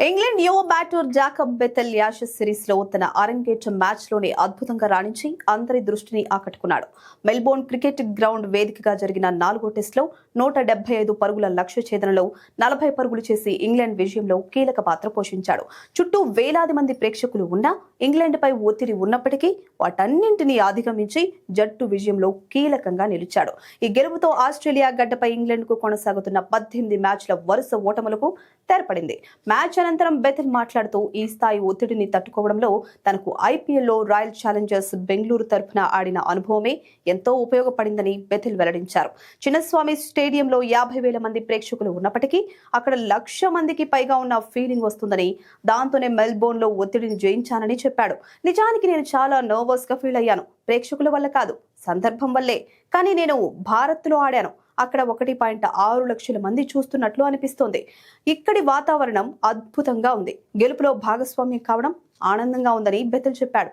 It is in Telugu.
ఇంగ్లాండ్ యువ batter Jacob Bethell Ashes series లో తన అరంగేట్రం మ్యాచ్ లోనే అద్భుతంగా రాణించి అందరి దృష్టిని ఆకట్టుకున్నాడు. మెల్బోర్న్ క్రికెట్ గ్రౌండ్ వేదికగా జరిగిన 4వ టెస్టులో 175 పరుగుల లక్ష్య ఛేదనలో 40 పరుగులు చేసి ఇంగ్లాండ్ విజయంలో కీలక పాత్ర పోషించాడు. చుట్టూ వేలాది మంది ప్రేక్షకులు ఉన్నా ఇంగ్లాండ్ పై ఒత్తిడి ఉన్నప్పటికీ వాటన్నింటినీ అధిగమించి జట్టు విజయంలో కీలకంగా నిలిచాడు. ఈ గెలుపుతో ఆస్ట్రేలియా గడ్డపై ఇంగ్లాండ్ కు కొనసాగుతున్న 18 మ్యాచ్ల వరుస ఓటములకు తెరపడింది. మ్యాచ్ అనంతరం బెథెల్ మాట్లాడుతూ ఈ స్థాయి ఒత్తిడిని తట్టుకోవడంలో తనకు ఐపీఎల్లో రాయల్ ఛాలెంజర్స్ బెంగళూరు తరఫున ఆడిన అనుభవమే ఎంతో ఉపయోగపడిందని బెథెల్ వెల్లడించారు. చిన్నస్వామి స్టేడియంలో 50,000 మంది ప్రేక్షకులు ఉన్నప్పటికీ అక్కడ 1,00,000 మందికి పైగా ఉన్న ఫీలింగ్ వస్తుందని, దాంతోనే మెల్బోర్న్ లో ఒత్తిడిని జయించానని చెప్పాడు. నిజానికి నేను చాలా నర్వస్ గా ఫీల్ అయ్యాను. ప్రేక్షకుల వల్ల కాదు, సందర్భం వల్లే. కానీ నేను భారత్ లో ఆడాను. అక్కడ 1.6 లక్షల మంది చూస్తున్నట్లు అనిపిస్తోంది. ఇక్కడి వాతావరణం అద్భుతంగా ఉంది. గెలుపులో భాగస్వామ్యం కావడం ఆనందంగా ఉందని బెథెల్ చెప్పాడు.